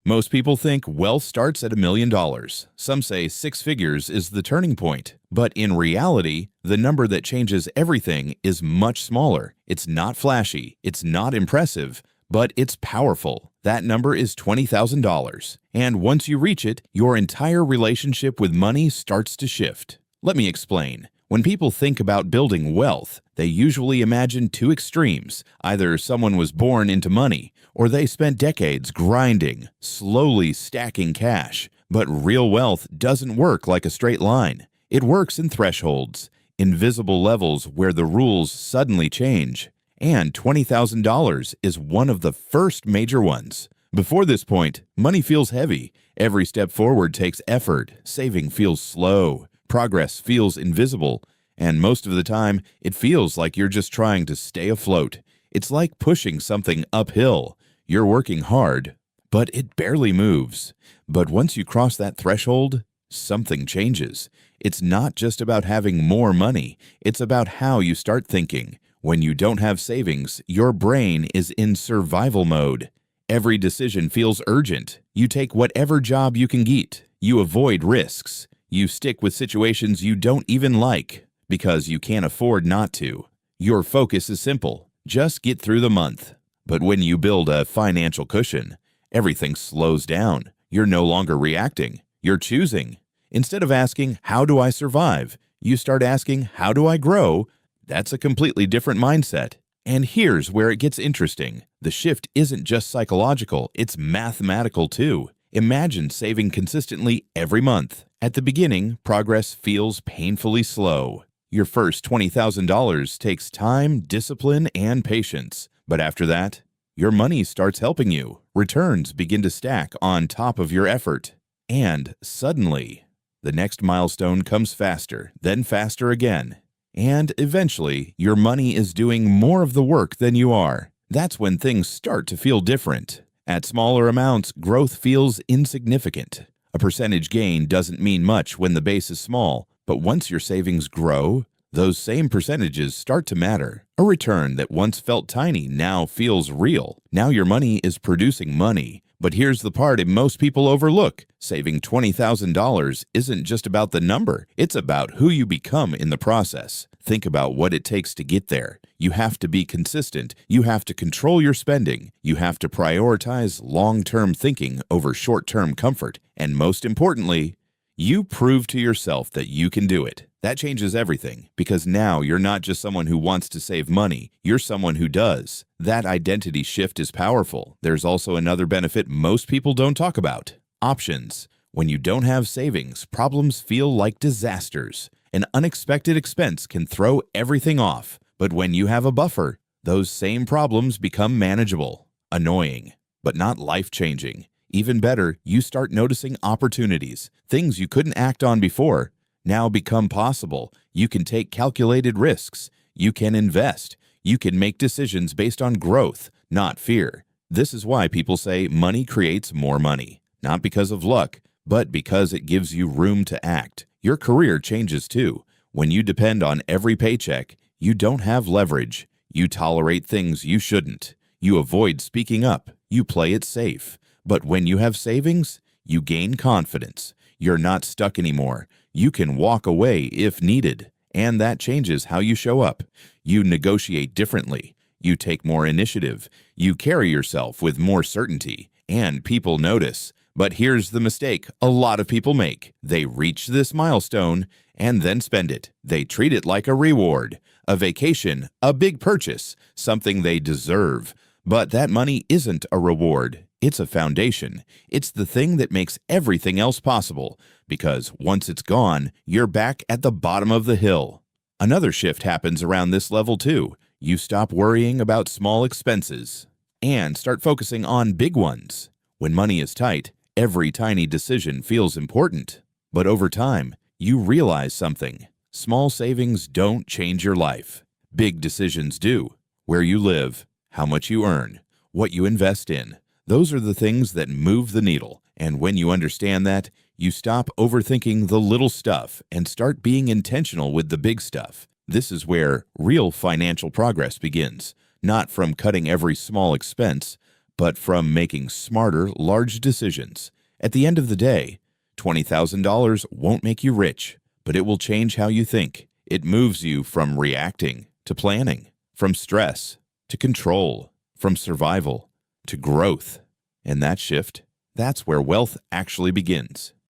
Most people think wealth starts at $1 million. Some say 6 figures is the turning point. But in reality, the number that changes everything is much smaller. It's not flashy, it's not impressive, but it's powerful. That number is $20,000. And once you reach it, your entire relationship with money starts to shift. Let me explain. When people think about building wealth, they usually imagine two extremes. Either someone was born into money, or they spent decades grinding, slowly stacking cash. But real wealth doesn't work like a straight line. It works in thresholds, invisible levels where the rules suddenly change. And $20,000 is one of the first major ones. Before this point, money feels heavy. Every step forward takes effort. Saving feels slow. Progress feels invisible. And most of the time, it feels like you're just trying to stay afloat. It's like pushing something uphill. You're working hard, but it barely moves. But once you cross that threshold, something changes. It's not just about having more money. It's about how you start thinking. When you don't have savings, your brain is in survival mode. Every decision feels urgent. You take whatever job you can get. You avoid risks. You stick with situations you don't even like because you can't afford not to. Your focus is simple. Just get through the month. But when you build a financial cushion, everything slows down. You're no longer reacting. You're choosing. Instead of asking, how do I survive? You start asking, how do I grow? That's a completely different mindset. And here's where it gets interesting. The shift isn't just psychological, it's mathematical too. Imagine saving consistently every month. At the beginning, progress feels painfully slow. Your first $20,000 takes time, discipline, and patience. But after that, your money starts helping you. Returns begin to stack on top of your effort. And suddenly, the next milestone comes faster, then faster again. And eventually, your money is doing more of the work than you are. That's when things start to feel different. At smaller amounts, growth feels insignificant. A percentage gain doesn't mean much when the base is small, but once your savings grow, those same percentages start to matter. A return that once felt tiny now feels real. Now your money is producing money. But here's the part most people overlook. Saving $20,000 isn't just about the number. It's about who you become in the process. Think about what it takes to get there. You have to be consistent. You have to control your spending. You have to prioritize long-term thinking over short-term comfort. And most importantly, you prove to yourself that you can do it. That changes everything, because now you're not just someone who wants to save money, you're someone who does. That identity shift is powerful. There's also another benefit most people don't talk about: options. When you don't have savings, problems feel like disasters. An unexpected expense can throw everything off. But when you have a buffer, those same problems become manageable. Annoying, but not life-changing. Even better, you start noticing opportunities. Things you couldn't act on before now become possible. You can take calculated risks. You can invest. You can make decisions based on growth, not fear. This is why people say money creates more money. Not because of luck, but because it gives you room to act. Your career changes too. When you depend on every paycheck, you don't have leverage. You tolerate things you shouldn't. You avoid speaking up. You play it safe. But when you have savings, you gain confidence. You're not stuck anymore. You can walk away if needed, and that changes how you show up. You negotiate differently. You take more initiative. You carry yourself with more certainty, and people notice. But here's the mistake a lot of people make. They reach this milestone and then spend it. They treat it like a reward, a vacation, a big purchase, something they deserve. But that money isn't a reward. It's a foundation. It's the thing that makes everything else possible, because once it's gone, you're back at the bottom of the hill. Another shift happens around this level too. You stop worrying about small expenses and start focusing on big ones. When money is tight, every tiny decision feels important. But over time, you realize something. Small savings don't change your life. Big decisions do. Where you live, how much you earn, what you invest in. Those are the things that move the needle. And when you understand that, you stop overthinking the little stuff and start being intentional with the big stuff. This is where real financial progress begins, not from cutting every small expense, but from making smarter, large decisions. At the end of the day, $20,000 won't make you rich, but it will change how you think. It moves you from reacting to planning, from stress to control, from survival to growth. And that shift, that's where wealth actually begins.